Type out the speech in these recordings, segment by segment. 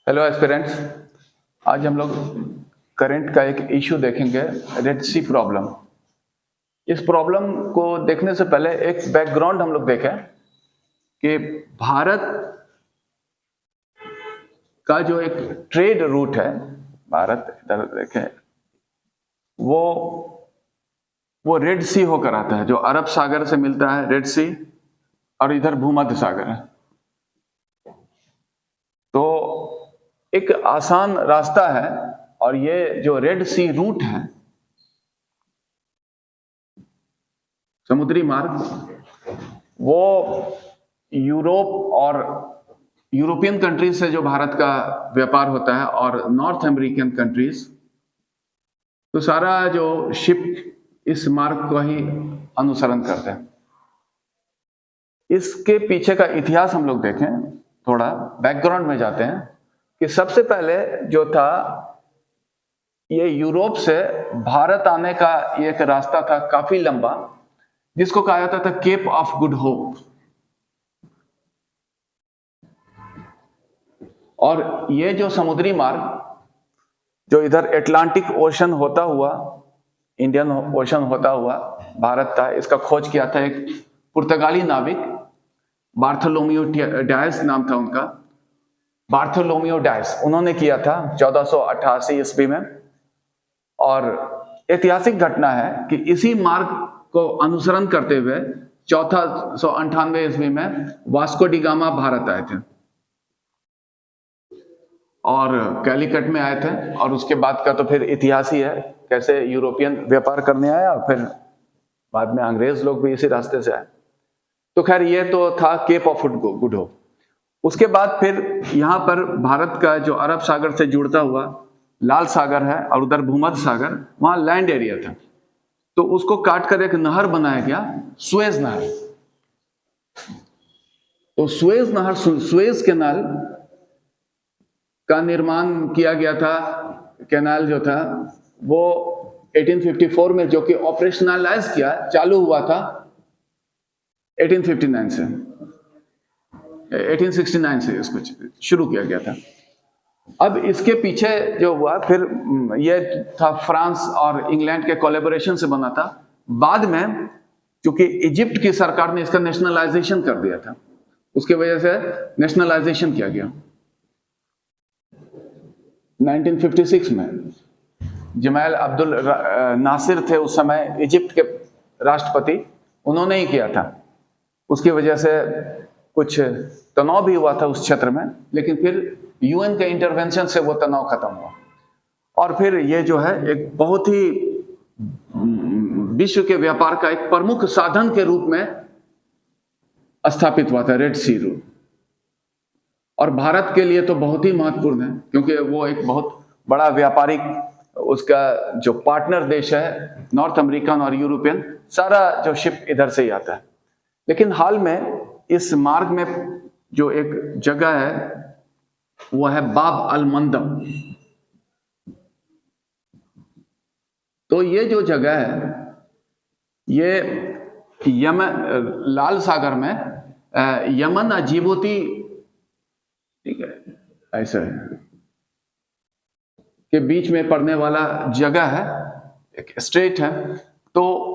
Hello aspirants. आज हम लोग करंट का एक इशू देखेंगे, रेड सी प्रॉब्लम। इस प्रॉब्लम को देखने से पहले एक बैकग्राउंड हम लोग देखें कि भारत का जो एक ट्रेड रूट है, भारत इधर देखें, वो रेड सी होकर आता है, जो अरब सागर से मिलता है रेड सी, और इधर भूमध्य सागर है। तो एक आसान रास्ता है, और ये जो रेड सी रूट है, समुद्री मार्ग, वो यूरोप और यूरोपियन कंट्रीज से जो भारत का व्यापार होता है और नॉर्थ अमेरिकन कंट्रीज, तो सारा जो शिप इस मार्ग को ही अनुसरण करते हैं। इसके पीछे का इतिहास हम लोग देखें, थोड़ा बैकग्राउंड में जाते हैं कि सबसे पहले जो था, ये यूरोप से भारत आने का एक रास्ता था काफी लंबा, जिसको कहा जाता था केप ऑफ गुड होप। और ये जो समुद्री मार्ग, जो इधर एटलांटिक ओशन होता हुआ, इंडियन ओशन होता हुआ भारत था, इसका खोज किया था एक पुर्तगाली नाविक, बार्थोलोमियो डायस नाम था उनका, बार्थोलोमियो डायस। उन्होंने किया था 1488 ईस्वी में। और ऐतिहासिक घटना है कि इसी मार्ग को अनुसरण करते हुए 1498 ईस्वी में वास्को डी गामा भारत आए थे और कैलीकट में आए थे। और उसके बाद का तो फिर इतिहास ही है, कैसे यूरोपियन व्यापार करने आया और फिर बाद में अंग्रेज लोग भी इसी रास्ते से आए। तो खैर, ये तो था केप ऑफ गुड होप। उसके बाद फिर यहाँ पर भारत का जो अरब सागर से जुड़ता हुआ लाल सागर है और उधर भूमध्य सागर, वहां लैंड एरिया था, तो उसको काट कर एक नहर बनाया गया, सुएज नहर। तो सुएज नहर, सुएज कैनाल का निर्माण किया गया था। कैनाल जो था वो 1854 में, जो कि ऑपरेशनलाइज किया, चालू हुआ था 1859 से, 1869 से इसको शुरू किया गया था। अब इसके पीछे जो हुआ, फिर ये था फ्रांस और इंग्लैंड के कोलैबोरेशन से बना था। बाद में क्योंकि इजिप्ट की सरकार ने इसका नेशनलाइजेशन कर दिया था, उसकी वजह से नेशनलाइजेशन किया गया 1956 में। जमाल अब्दुल नासिर थे उस समय इजिप्ट के राष्ट्रपति, उन्होंने ही किया था। उसकी वजह से कुछ तनाव भी हुआ था उस क्षेत्र में, लेकिन फिर यूएन के इंटरवेंशन से वो तनाव खत्म हुआ। और फिर ये जो है एक बहुत ही विश्व के व्यापार का एक प्रमुख साधन के रूप में स्थापित हुआ था रेड सी रूट। और भारत के लिए तो बहुत ही महत्वपूर्ण है, क्योंकि वो एक बहुत बड़ा व्यापारिक, उसका जो पार्टनर देश है, नॉर्थ अमेरिकन और यूरोपियन, सारा जो शिप इधर से ही आता है। लेकिन हाल में इस मार्ग में जो एक जगह है, वो है बाब अल मंदब। तो ये जो जगह है, ये यमन, लाल सागर में यमन और जिबूती, ठीक है, ऐसा है, के बीच में पड़ने वाला जगह है, एक स्ट्रेट है। तो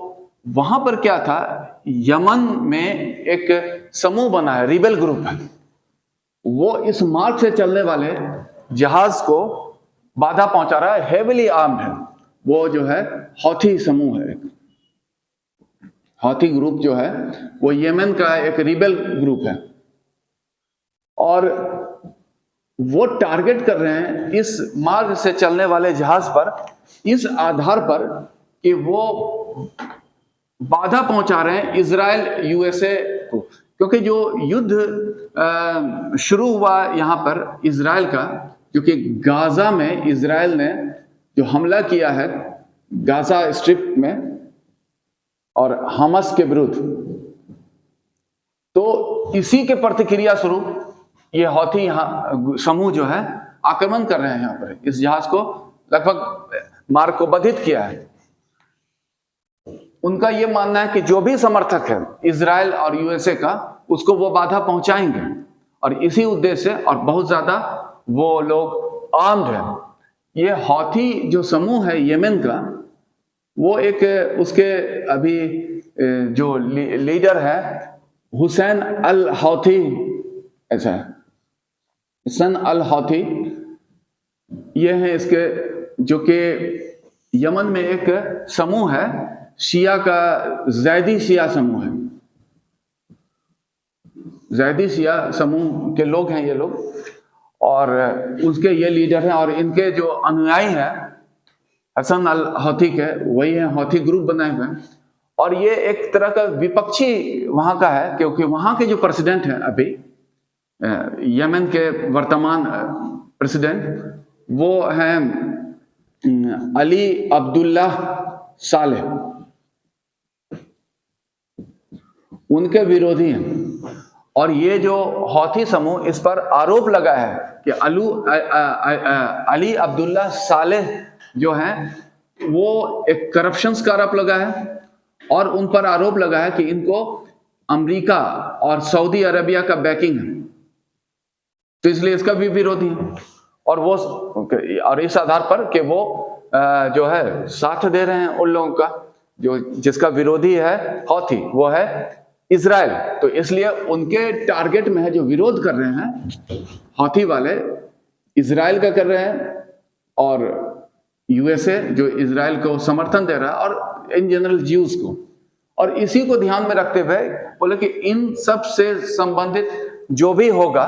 वहां पर क्या था, यमन में एक समूह बना है, रिबेल ग्रुप है, वो इस मार्ग से चलने वाले जहाज को बाधा पहुंचा रहा है, हेविली आर्म्ड है। वो जो है हौथी समूह है, हौथी ग्रुप जो है वो यमन का एक रिबेल ग्रुप है, और वो टारगेट कर रहे हैं इस मार्ग से चलने वाले जहाज पर, इस आधार पर कि वो बाधा पहुंचा रहे हैं इजराइल यूएसए को। क्योंकि जो युद्ध शुरू हुआ यहाँ पर इजराइल का, क्योंकि गाजा में इजराइल ने जो हमला किया है गाजा स्ट्रिप में और हमास के विरुद्ध, तो इसी के प्रतिक्रिया स्वरूप ये हौथी यहाँ समूह जो है आक्रमण कर रहे हैं यहाँ पर, इस जहाज को लगभग मार्ग को बाधित किया है। उनका यह मानना है कि जो भी समर्थक है इजराइल और यूएसए का, उसको वो बाधा पहुंचाएंगे, और इसी उद्देश्य से और बहुत ज्यादा वो लोग आर्म्ड हैं। ये हौथी जो समूह है यमन का, वो एक उसके अभी जो लीडर है हुसैन अल हौथी, ऐसा है हुसैन अल हौथी, ये है इसके, जो कि यमन में एक समूह है शिया का, जैदी शिया समूह है, जैदी शिया समूह के लोग हैं ये लोग, और उसके ये लीडर हैं, और इनके जो अनुयायी हैं हसन अल हौथी के, वही है हौथी ग्रुप बनाए हुए हैं। और ये एक तरह का विपक्षी वहां का है, क्योंकि वहां के जो प्रेसिडेंट हैं अभी यमन के वर्तमान प्रेसिडेंट, वो हैं अली अब्दुल्ला सालेह, उनके विरोधी हैं। और ये जो हौथी समूह, इस पर आरोप लगा है कि अली अब्दुल्ला सालेह जो हैं वो एक करप्शंस का आरोप लगा है, और उन पर आरोप लगा है कि इनको अमेरिका और सऊदी अरेबिया का बैकिंग है, तो इसलिए इसका भी विरोधी है। और इस आधार पर कि वो जो है साथ दे रहे हैं उन लोगों का, जो जिसका विरोधी है हौथी, वो है इजराइल, तो इसलिए उनके टारगेट में है, जो विरोध कर रहे हैं हौथी वाले इजराइल का कर रहे हैं, और यूएसए जो इजराइल को समर्थन दे रहा है, और इन जनरल ज्यूज को। और इसी को ध्यान में रखते हुए बोले कि इन सब से संबंधित जो भी होगा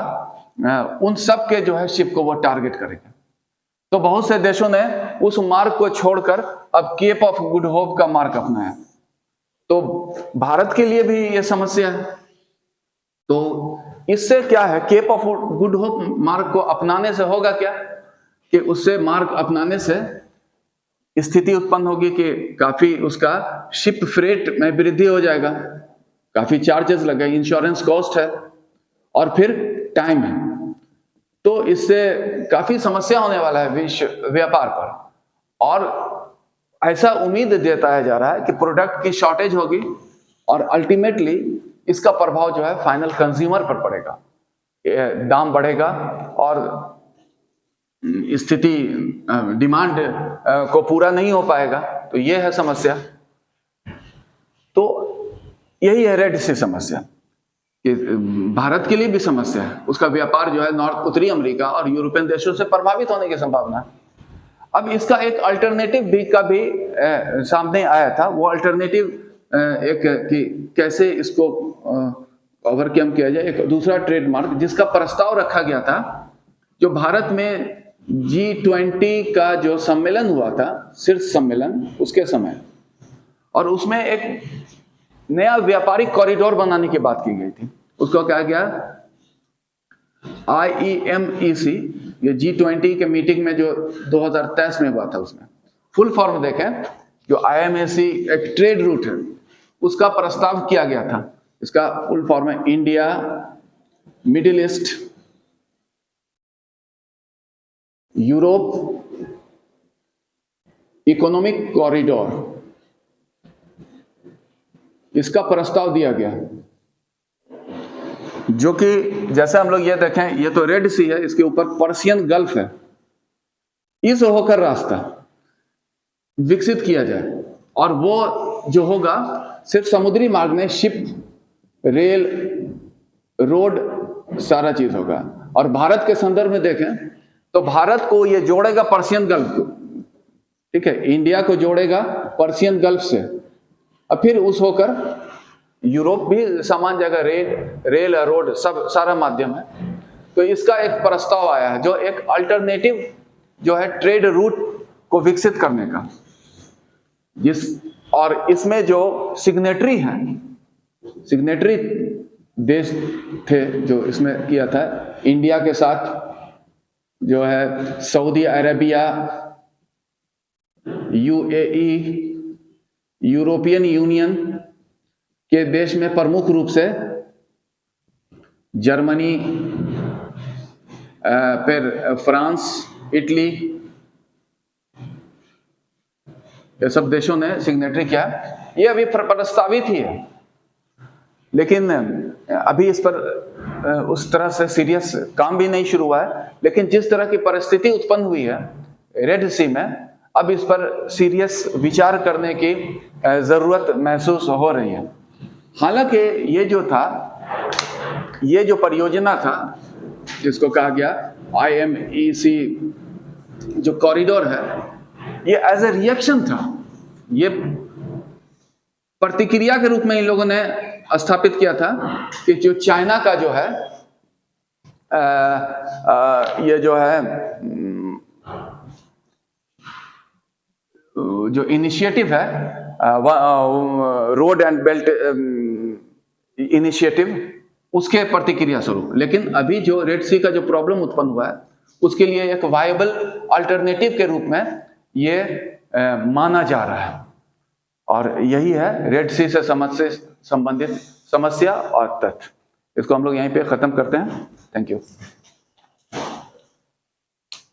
उन सब के जो है शिप को वो टारगेट करेगा। तो बहुत से देशों ने उस मार्ग को छोड़कर अब केप ऑफ गुड होप का मार्ग अपनाया। तो भारत के लिए भी ये समस्या है। तो इससे क्या है, केप ऑफ गुड होप मार्ग को अपनाने से होगा क्या, कि उससे मार्ग अपनाने से स्थिति उत्पन्न होगी कि काफी उसका शिप फ्रेट में वृद्धि हो जाएगा, काफी चार्जेस लगे, इंश्योरेंस कॉस्ट है, और फिर टाइम है। तो इससे काफी समस्या होने वाला है विश्व व्यापार पर, और ऐसा उम्मीद देता जा रहा है कि प्रोडक्ट की शॉर्टेज होगी, और अल्टीमेटली इसका प्रभाव जो है फाइनल कंज्यूमर पर पड़ेगा, दाम बढ़ेगा और स्थिति डिमांड को पूरा नहीं हो पाएगा। तो ये है समस्या। तो यही है रेड सी समस्या, कि भारत के लिए भी समस्या है, उसका व्यापार जो है नॉर्थ उत्तरी अमेरिका और यूरोपियन देशों से प्रभावित होने की संभावना है। अब इसका एक अल्टरनेटिव भी का भी सामने आया था। वो अल्टरनेटिव एक कि कैसे इसको ओवरकम किया जाए, एक दूसरा ट्रेडमार्क जिसका प्रस्ताव रखा गया था, जो भारत में G20 का जो सम्मेलन हुआ था, शीर्ष सम्मेलन, उसके समय, और उसमें एक नया व्यापारिक कॉरिडोर बनाने की बात की गई थी। उसको क्या गया, IEMEC, ये G20 के मीटिंग में जो 2023 में हुआ था, उसमें फुल फॉर्म देखें, जो IMEC एक ट्रेड रूट है, उसका प्रस्ताव किया गया था। इसका फुल फॉर्म है India middle east Europe economic corridor, इसका प्रस्ताव दिया गया, जो कि जैसे हम लोग ये देखें, ये तो रेड सी है, इसके ऊपर पर्शियन गल्फ है, इस होकर रास्ता विकसित किया जाए, और वो जो होगा सिर्फ समुद्री मार्ग में, शिप, रेल, रोड, सारा चीज होगा। और भारत के संदर्भ में देखें तो भारत को ये जोड़ेगा पर्शियन गल्फ को, ठीक है, इंडिया को जोड़ेगा पर्शियन गल्फ से, और फिर उस होकर यूरोप भी समान जगह, रेल रोड सब सारा माध्यम है। तो इसका एक प्रस्ताव आया है, जो एक अल्टरनेटिव जो है ट्रेड रूट को विकसित करने का, और इसमें जो सिग्नेटरी हैं, सिग्नेटरी देश थे जो इसमें किया था, इंडिया के साथ जो है Saudi Arabia, UAE, European union के देश में प्रमुख रूप से जर्मनी, फिर फ्रांस, इटली, ये सब देशों ने सिग्नेटरी किया। ये अभी प्रस्तावित ही है, लेकिन अभी इस पर उस तरह से सीरियस काम भी नहीं शुरू हुआ है, लेकिन जिस तरह की परिस्थिति उत्पन्न हुई है रेड सी में, अब इस पर सीरियस विचार करने की जरूरत महसूस हो रही है। हालांकि ये जो परियोजना था जिसको कहा गया IMEC जो कॉरिडोर है, ये एज ए रिएक्शन था, ये प्रतिक्रिया के रूप में इन लोगों ने स्थापित किया था कि जो चाइना का जो है ये जो है जो इनिशिएटिव है रोड एंड बेल्ट इनिशिएटिव, उसके प्रतिक्रिया स्वरूप। लेकिन अभी जो रेड सी का जो प्रॉब्लम उत्पन्न हुआ है उसके लिए एक वायबल अल्टरनेटिव के रूप में ये माना जा रहा है, और यही है रेड सी से संबंधित समस्या और तथ्य। इसको हम लोग यहीं पे खत्म करते हैं। Thank you.